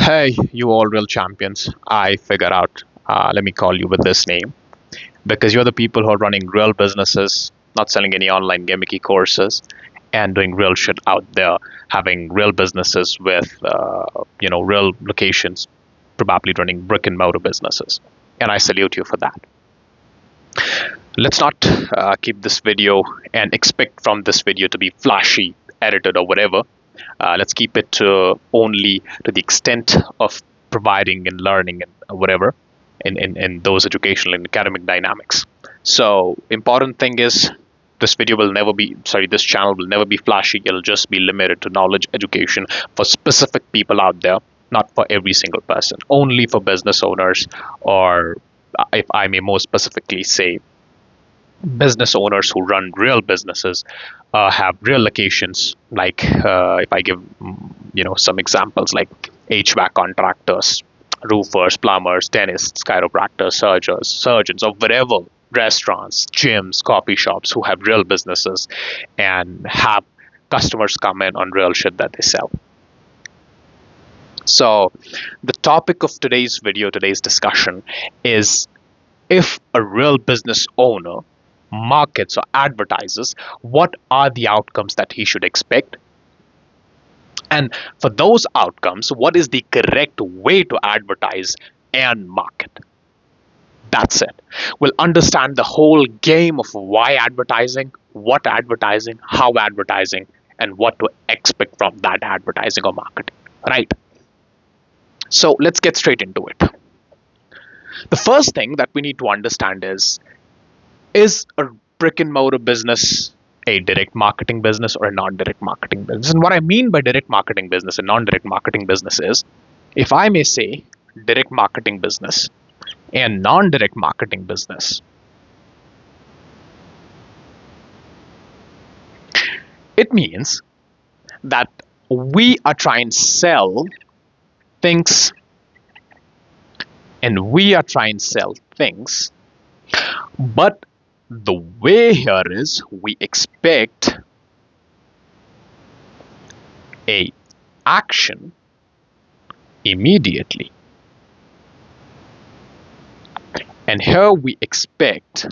Hey, you all real champions. I figure out, let me call you with this name because you're the people who are running real businesses, not selling any online gimmicky courses, and doing real shit out there, having real businesses with, real locations, probably running brick and mortar businesses. And I salute you for that. Let's not keep this video and expect from this video to be flashy, edited, or whatever. Let's keep it only to the extent of providing and learning and whatever in those educational and academic dynamics. So important thing is this channel will never be flashy. It'll just be limited to knowledge education for specific people out there, not for every single person, only for business owners, or if I may more specifically say, business owners who run real businesses, have real locations. Like if I give some examples, like HVAC contractors, roofers, plumbers, dentists, chiropractors, surgeons, or whatever, restaurants, gyms, coffee shops who have real businesses and have customers come in on real shit that they sell. So the topic of today's discussion is, if a real business owner markets or advertises, what are the outcomes that he should expect? And for those outcomes, what is the correct way to advertise and market? That's it. We'll understand the whole game of why advertising, what advertising, how advertising, and what to expect from that advertising or marketing. Right? So let's get straight into it. The first thing that we need to understand is a brick and mortar business a direct marketing business or a non-direct marketing business? And what I mean by direct marketing business and non-direct marketing business is, if I may say, direct marketing business and non-direct marketing business. It means that we are trying to sell things, but the way here is we expect a action immediately. And here we expect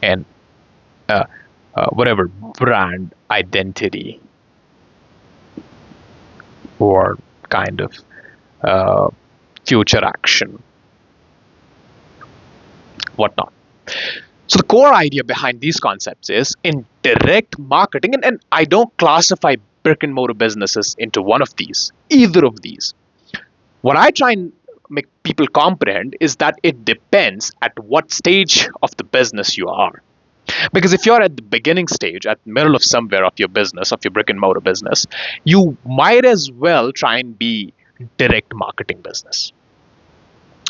an whatever brand identity or kind of future action, whatnot. So the core idea behind these concepts is, in direct marketing, and I don't classify brick and mortar businesses into one of these, either of these. What I try and make people comprehend is that it depends at what stage of the business you are. Because if you're at the beginning stage, at the middle of somewhere of your business, of your brick and mortar business, you might as well try and be direct marketing business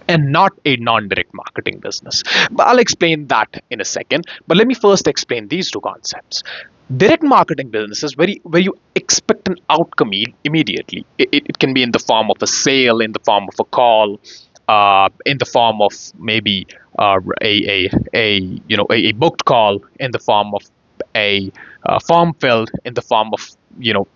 and not a non-direct marketing business. But I'll explain that in a second. But let me first explain these two concepts. Direct marketing business is where you expect an outcome immediately. It can be in the form of a sale, in the form of a call, in the form of maybe a booked call, in the form of a form filled, in the form of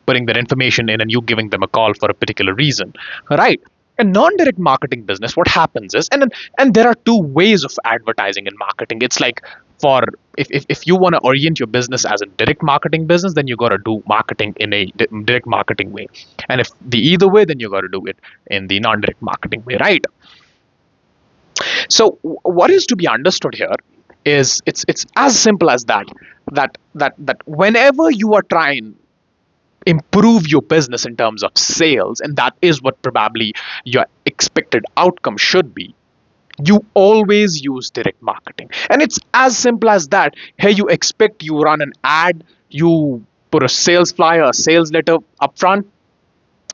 putting that information in and you giving them a call for a particular reason, right? A non-direct marketing business, what happens is, and there are two ways of advertising and marketing. It's like, for if you want to orient your business as a direct marketing business, then you got to do marketing in a direct marketing way. And if the either way, then you got to do it in the non-direct marketing way, right? So what is to be understood here is, it's as simple as that whenever you are trying improve your business in terms of sales, and that is what probably your expected outcome should be, you always use direct marketing. And it's as simple as that. Here you expect, you run an ad, you put a sales flyer, a sales letter up front,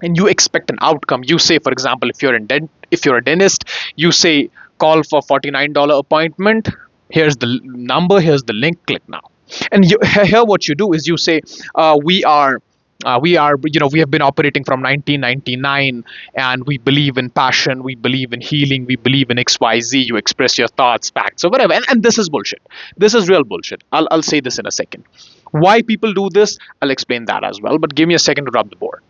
and you expect an outcome. You say, for example, if you're a dentist, you say, call for $49 appointment. Here's the number, here's the link, click now. And here what you do is you say, we have been operating from 1999, and we believe in passion, we believe in healing, we believe in XYZ. You express your thoughts, facts, or whatever. And this is bullshit. This is real bullshit. I'll say this in a second. Why people do this, I'll explain that as well. But give me a second to rub the board.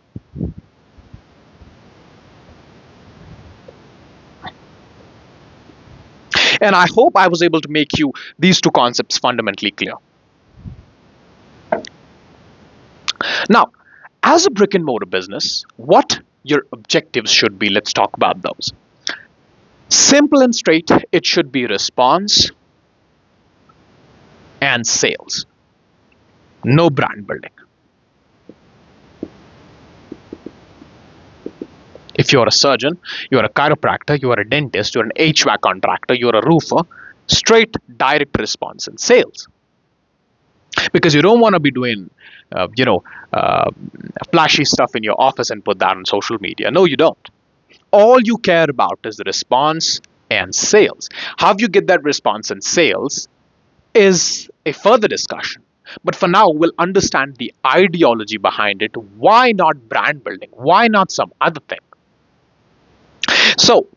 And I hope I was able to make you these two concepts fundamentally clear. Now, as a brick and mortar business, what your objectives should be, let's talk about those. Simple and straight, it should be response and sales. No brand building. If you're a surgeon, you're a chiropractor, you're a dentist, you're an HVAC contractor, you're a roofer, straight direct response and sales. Because you don't want to be doing, flashy stuff in your office and put that on social media. No, you don't. All you care about is the response and sales. How you get that response and sales is a further discussion. But for now, we'll understand the ideology behind it. Why not brand building? Why not some other thing? So,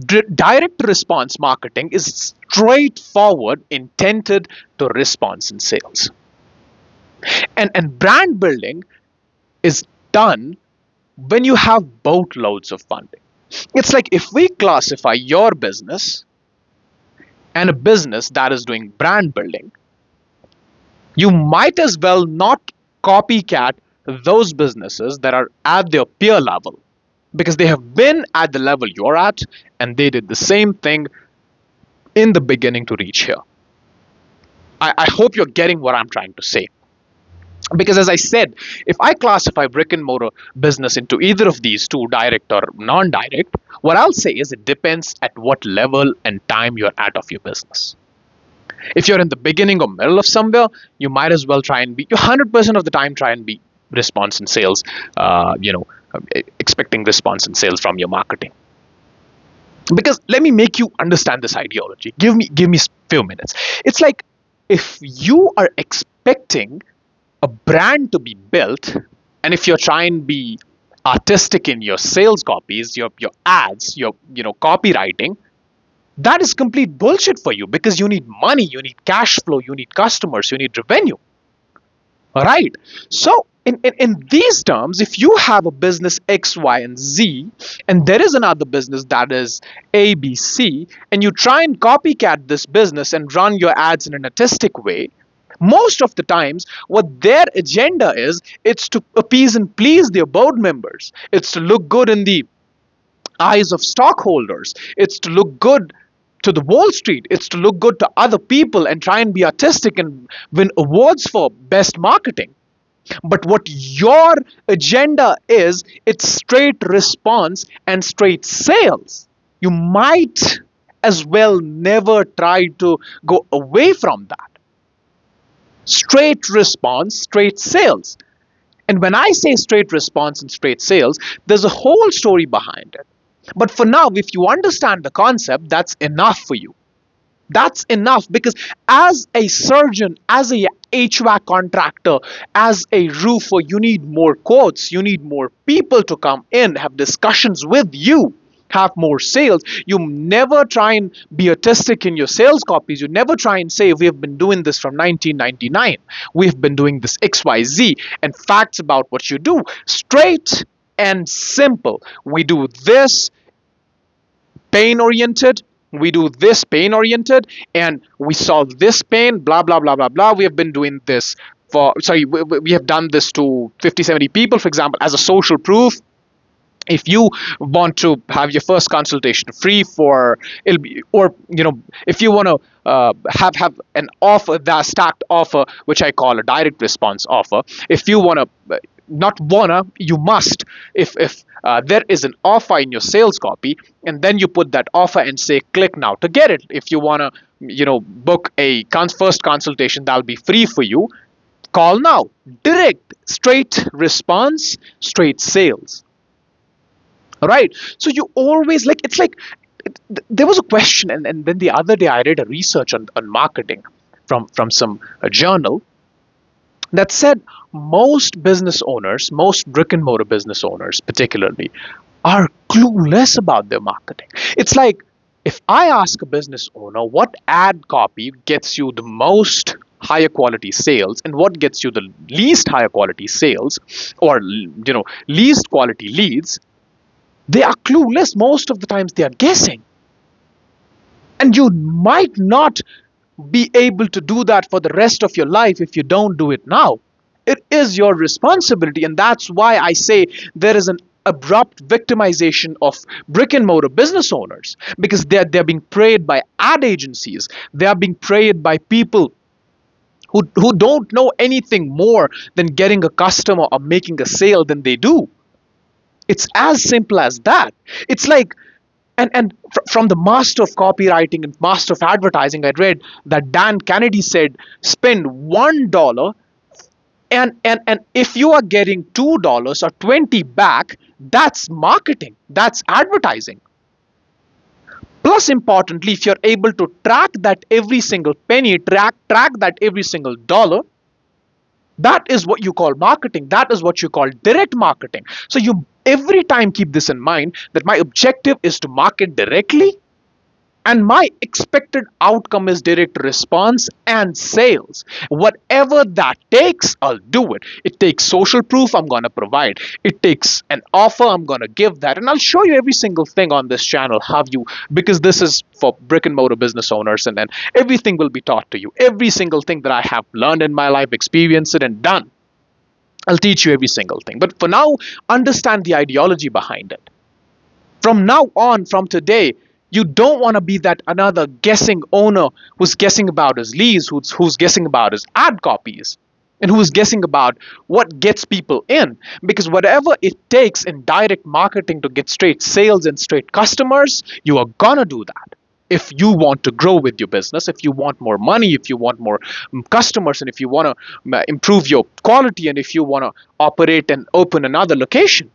direct response marketing is straightforward, intended to response and sales. And brand building is done when you have boatloads of funding. It's like if we classify your business and a business that is doing brand building, you might as well not copycat those businesses that are at their peer level, because they have been at the level you're at and they did the same thing in the beginning to reach here. I hope you're getting what I'm trying to say. Because as I said, if I classify brick and mortar business into either of these two, direct or non-direct, what I'll say is it depends at what level and time you're at of your business. If you're in the beginning or middle of somewhere, you might as well try and be, 100% of the time, try and be response and sales, expecting response and sales from your marketing. Because let me make you understand this ideology. Give me a few minutes. It's like if you are expecting a brand to be built, and if you're trying to be artistic in your sales copies, your ads, your copywriting, that is complete bullshit for you, because you need money, you need cash flow, you need customers, you need revenue. All right. So in these terms, if you have a business X, Y, and Z, and there is another business that is A, B, C, and you try and copycat this business and run your ads in an artistic way, most of the times what their agenda is, it's to appease and please their board members. It's to look good in the eyes of stockholders. It's to look good to the Wall Street. It's to look good to other people and try and be artistic and win awards for best marketing. But what your agenda is, it's straight response and straight sales. You might as well never try to go away from that. Straight response, straight sales. And when I say straight response and straight sales, there's a whole story behind it. But for now, if you understand the concept, that's enough for you. That's enough, because as a surgeon, as a HVAC contractor, as a roofer, you need more quotes. You need more people to come in, have discussions with you, have more sales. You never try and be artistic in your sales copies. You never try and say, we have been doing this from 1999. We've been doing this XYZ, and facts about what you do. Straight and simple. We do this pain oriented. We do this pain oriented, and we solve this pain, blah, blah, blah, blah, blah. We have been doing this we have done this to 50, 70 people, for example, as a social proof. If you want to have your first consultation free for, it'll be, or if you want to have an offer, that stacked offer, which I call a direct response offer. If you want to, not wanna, you must. If there is an offer in your sales copy, and then you put that offer and say, click now to get it. If you wanna, book a first consultation, that'll be free for you. Call now. Direct, straight response, straight sales. All right. So you always there was a question, and then the other day I read a research on marketing from some journal that said most business owners, most brick and mortar business owners particularly, are clueless about their marketing. It's like if I ask a business owner what ad copy gets you the most higher quality sales and what gets you the least higher quality sales, or least quality leads, they are clueless. Most of the times they are guessing. And you might not be able to do that for the rest of your life if you don't do it now. It is your responsibility, and that's why I say there is an abrupt victimization of brick and mortar business owners, because they're being preyed by ad agencies. They are being preyed by people who don't know anything more than getting a customer or making a sale than they do. It's as simple as that. It's like, from the master of copywriting and master of advertising, I read that Dan Kennedy said, spend $1, and if you are getting $2 or 20 back, that's marketing, that's advertising. Plus, importantly, if you're able to track that every single penny, track that every single dollar, that is what you call marketing. That is what you call direct marketing. So you every time keep this in mind, that my objective is to market directly, and my expected outcome is direct response and sales. Whatever that takes, I'll do it. It takes social proof, I'm going to provide. It takes an offer, I'm going to give that. And I'll show you every single thing on this channel, how you, because this is for brick and mortar business owners, and then everything will be taught to you. Every single thing that I have learned in my life, experienced it, and done, I'll teach you every single thing. But for now, understand the ideology behind it. From now on, from today, you don't want to be that another guessing owner who's guessing about his leads, who's guessing about his ad copies, and who's guessing about what gets people in. Because whatever it takes in direct marketing to get straight sales and straight customers, you are gonna do that. If you want to grow with your business, if you want more money, if you want more customers, and if you want to improve your quality, and if you want to operate and open another location,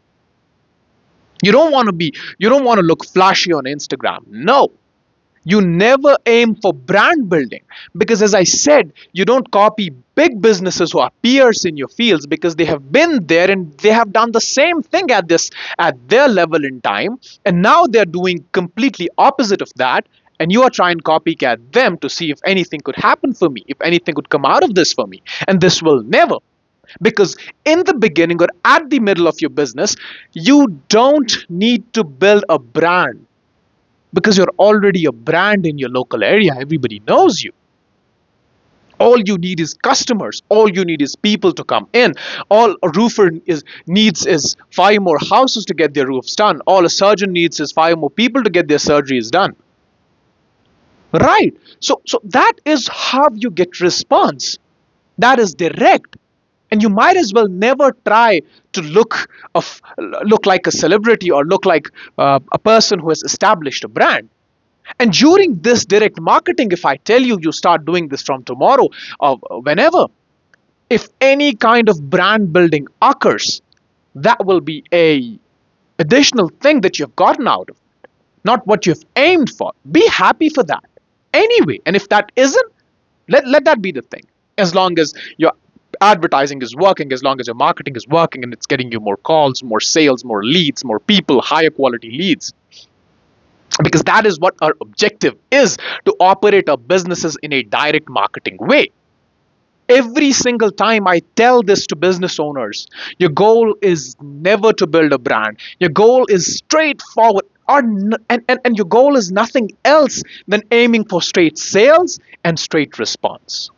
you don't want to look flashy on Instagram. No. You never aim for brand building, because, as I said, you don't copy big businesses who are peers in your fields, because they have been there and they have done the same thing at their level in time, and now they're doing completely opposite of that, and you are trying to copycat them to see if anything could happen for me, if anything could come out of this for me, and this will never. Because in the beginning or at the middle of your business, you don't need to build a brand, because you're already a brand in your local area. Everybody knows you. All you need is customers. All you need is people to come in. All a roofer needs is 5 more houses to get their roofs done. All a surgeon needs is 5 more people to get their surgeries done. Right. So that is how you get response. That is direct. And you might as well never try to look like a celebrity, or look like a person who has established a brand. And during this direct marketing, if I tell you, you start doing this from tomorrow or whenever, if any kind of brand building occurs, that will be a additional thing that you've gotten out of it, not what you've aimed for. Be happy for that anyway. And if that isn't, let that be the thing. As long as your advertising is working, as long as your marketing is working, and it's getting you more calls, more sales, more leads, more people, higher quality leads. Because that is what our objective is, to operate our businesses in a direct marketing way. Every single time I tell this to business owners, your goal is never to build a brand. Your goal is straightforward, and your goal is nothing else than aiming for straight sales and straight response.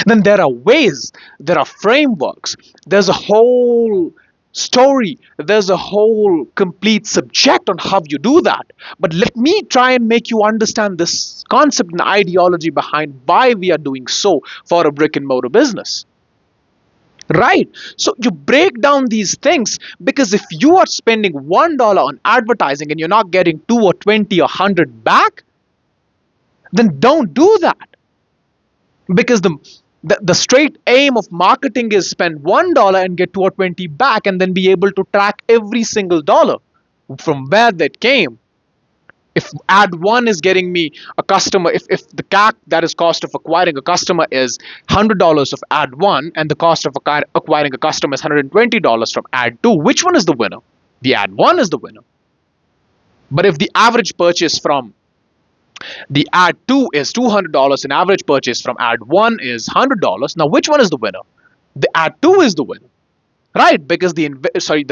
Then there are ways, there are frameworks, there's a whole story, there's a whole complete subject on how you do that. But let me try and make you understand this concept and ideology behind why we are doing so for a brick and mortar business. Right. So you break down these things, because if you are spending $1 on advertising and you're not getting 2 or 20 or 100 back, then don't do that. Because the straight aim of marketing is spend $1 and get 2 or 20 back, and then be able to track every single dollar from where that came. If ad one is getting me a customer, if the CAC, that is cost of acquiring a customer, is $100 of ad one, and the cost of acquiring a customer is $120 from ad two, which one is the winner? The ad one is the winner. But if the average purchase from the ad 2 is $200 and average purchase from ad 1 is $100, now which one is the winner? The ad 2 is the winner, right? Because the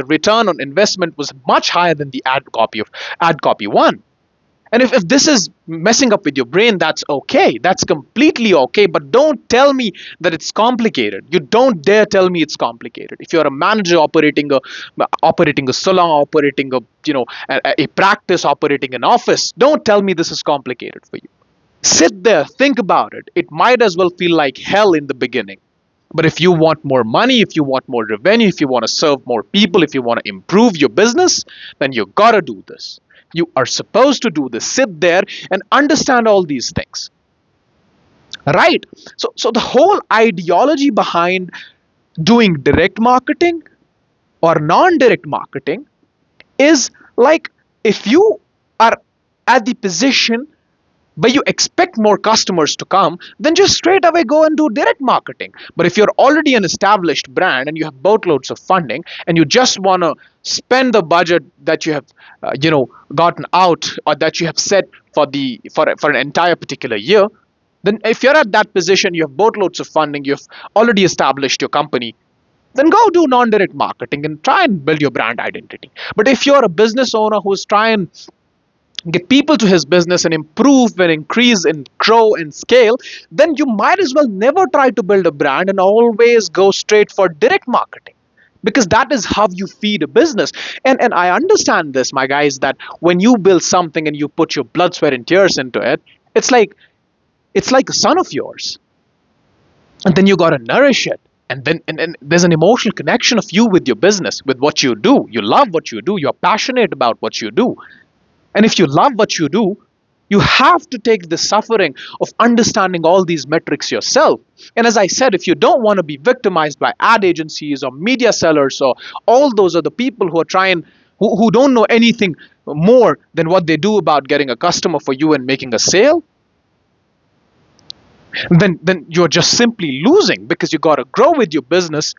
return on investment was much higher than the ad copy 1. And if this is messing up with your brain, that's okay. That's completely okay. But don't tell me that it's complicated. You don't dare tell me it's complicated. If you're a manager operating a salon, operating a practice, operating an office, don't tell me this is complicated for you. Sit there, think about it. It might as well feel like hell in the beginning. But if you want more money, if you want more revenue, if you want to serve more people, if you want to improve your business, then you gotta do this. You are supposed to do this. Sit there and understand all these things. Right? So the whole ideology behind doing direct marketing or non-direct marketing is like, if you are at the position where you expect more customers to come, then just straight away go and do direct marketing. But if you're already an established brand and you have boatloads of funding and you just want to spend the budget that you have, gotten out, or that you have set for an entire particular year, then if you're at that position, you have boatloads of funding, you've already established your company, then go do non-direct marketing and try and build your brand identity. But if you're a business owner who's trying get people to his business and improve and increase and grow and scale, then you might as well never try to build a brand and always go straight for direct marketing, because that is how you feed a business. And I understand this, my guys, that when you build something and you put your blood, sweat, and tears into it, it's like a son of yours, and then you got to nourish it. And there's an emotional connection of you with your business, with what you do. You love what you do, you're passionate about what you do. And if you love what you do, you have to take the suffering of understanding all these metrics yourself. And as I said, if you don't want to be victimized by ad agencies or media sellers or all those other people who are who don't know anything more than what they do about getting a customer for you and making a sale, then you're just simply losing, because you got to grow with your business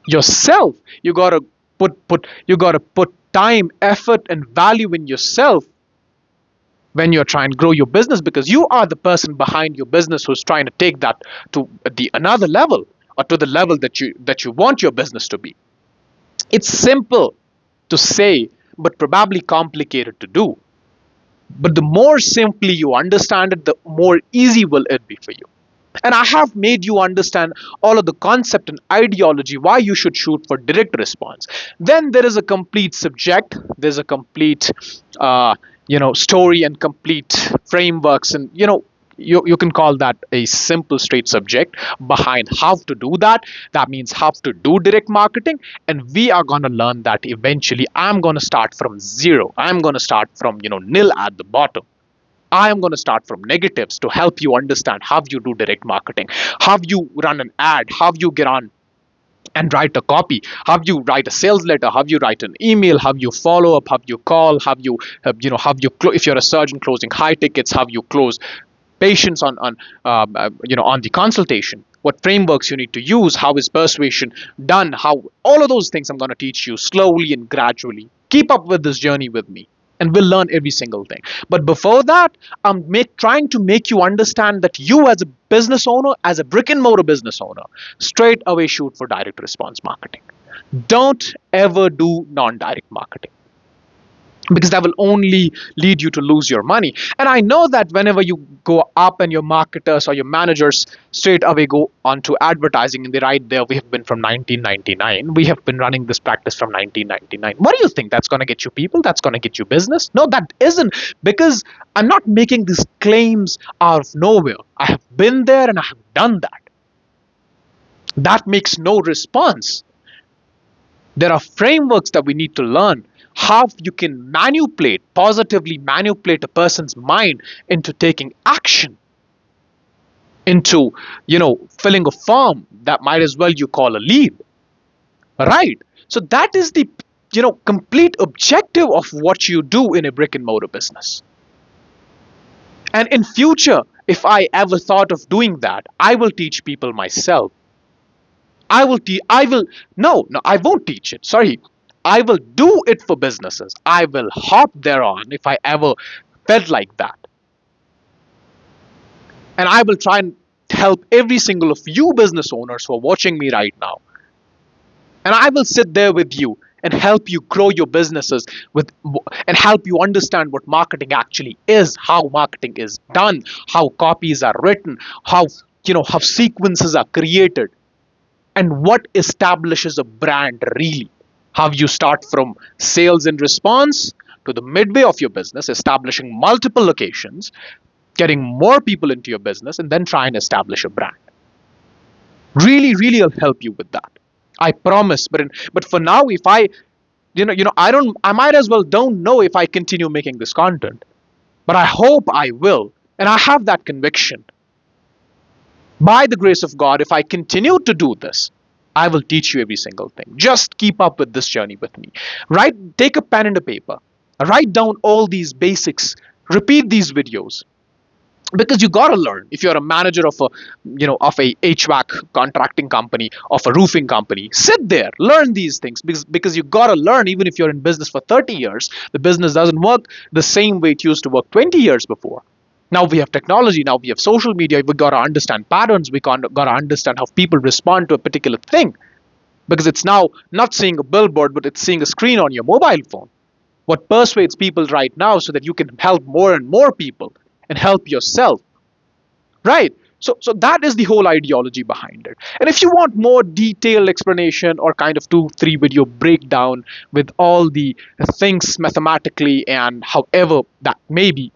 yourself. You got to put time, effort, and value in yourself when you're trying to grow your business, because you are the person behind your business who's trying to take that to the another level, or to the level that you want your business to be. It's simple to say, but probably complicated to do. But the more simply you understand it, the more easy will it be for you. And I have made you understand all of the concept and ideology why you should shoot for direct response. Then there is a complete subject, there's a complete story and complete frameworks, and you can call that a simple straight subject behind how to do that. That means how to do direct marketing, and we are going to learn that eventually. I'm going to start from zero. I'm going to start from nil at the bottom. I am going to start from negatives to help you understand how you do direct marketing, how you run an ad, how you get on and write a copy, how you write a sales letter, how you write an email, how you follow up, how you call, if you're a surgeon closing high tickets, how you close patients on the consultation, what frameworks you need to use, how is persuasion done, how all of those things I'm going to teach you slowly and gradually. Keep up with this journey with me, and we'll learn every single thing. But before that, I'm trying to make you understand that you, as a business owner, as a brick and mortar business owner, straight away shoot for direct response marketing. Don't ever do non-direct marketing, because that will only lead you to lose your money. And I know that whenever you go up and your marketers or your managers straight away go onto advertising and they write there, we have been from 1999, we have been running this practice from 1999. What do you think? That's going to get you people? That's going to get you business? No, that isn't, because I'm not making these claims out of nowhere. I have been there and I have done that. That makes no response. There are frameworks that we need to learn, how you can positively manipulate a person's mind into taking action, into filling a form that might as well you call a lead. Right? So that is the complete objective of what you do in a brick and mortar business. And in future, if I ever thought of doing that, I will teach people myself. I won't teach it. Sorry. I will do it for businesses. I will hop thereon if I ever felt like that. And I will try and help every single of you business owners who are watching me right now. And I will sit there with you and help you grow your businesses with and help you understand what marketing actually is, how marketing is done, how copies are written, how how sequences are created, and what establishes a brand really. How you start from sales and response to the midway of your business, establishing multiple locations, getting more people into your business, and then try and establish a brand. Really, I'll help you with that. I promise. But for now, if I, I might as well don't know if I continue making this content. But I hope I will, and I have that conviction. By the grace of God, if I continue to do this, I will teach you every single thing. Just keep up with this journey with me. Take a pen and a paper. Write down all these basics. Repeat these videos, because you got to learn. If you're a manager of a HVAC contracting company, of a roofing company, sit there, learn these things, because you got to learn. Even if you're in business for 30 years, the business doesn't work the same way it used to work 20 years before. Now we have technology, now we have social media. We got to understand patterns. We got to understand how people respond to a particular thing, because it's now not seeing a billboard, but it's seeing a screen on your mobile phone. What persuades people right now, so that you can help more and more people and help yourself, right? So that is the whole ideology behind it. And if you want more detailed explanation, or kind of 2 3 video breakdown with all the things mathematically and however that may be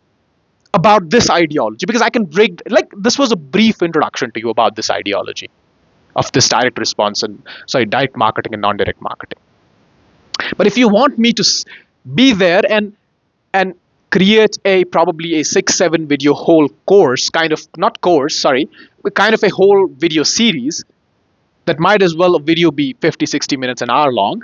about this ideology, because I can break, like, this was a brief introduction to you about this ideology of this direct response and, sorry, direct marketing and non-direct marketing. But if you want me to be there and create a probably a 6 7 video whole course, kind of, not course, sorry, but kind of a whole video series, that might as well a video be 50 60 minutes, an hour long,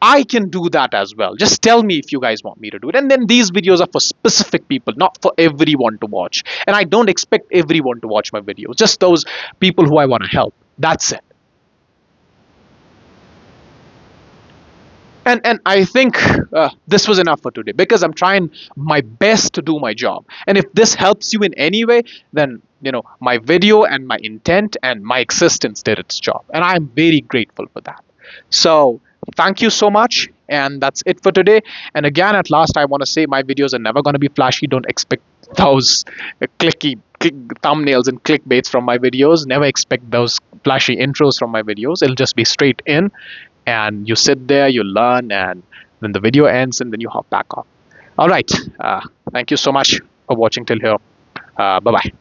I can do that as well. Just tell me if you guys want me to do it. And then these videos are for specific people, not for everyone to watch. And I don't expect everyone to watch my videos, just those people who I want to help. That's it. And I think this was enough for today, because I'm trying my best to do my job. And if this helps you in any way, then my video and my intent and my existence did its job, and I'm very grateful for that. So thank you so much, and that's it for today. And again, at last, I want to say my videos are never going to be flashy. Don't expect those click thumbnails and clickbaits from my videos. Never expect those flashy intros from my videos. It'll just be straight in, and you sit there, you learn, and then the video ends, and then you hop back off. All right. Thank you so much for watching till here. Bye bye.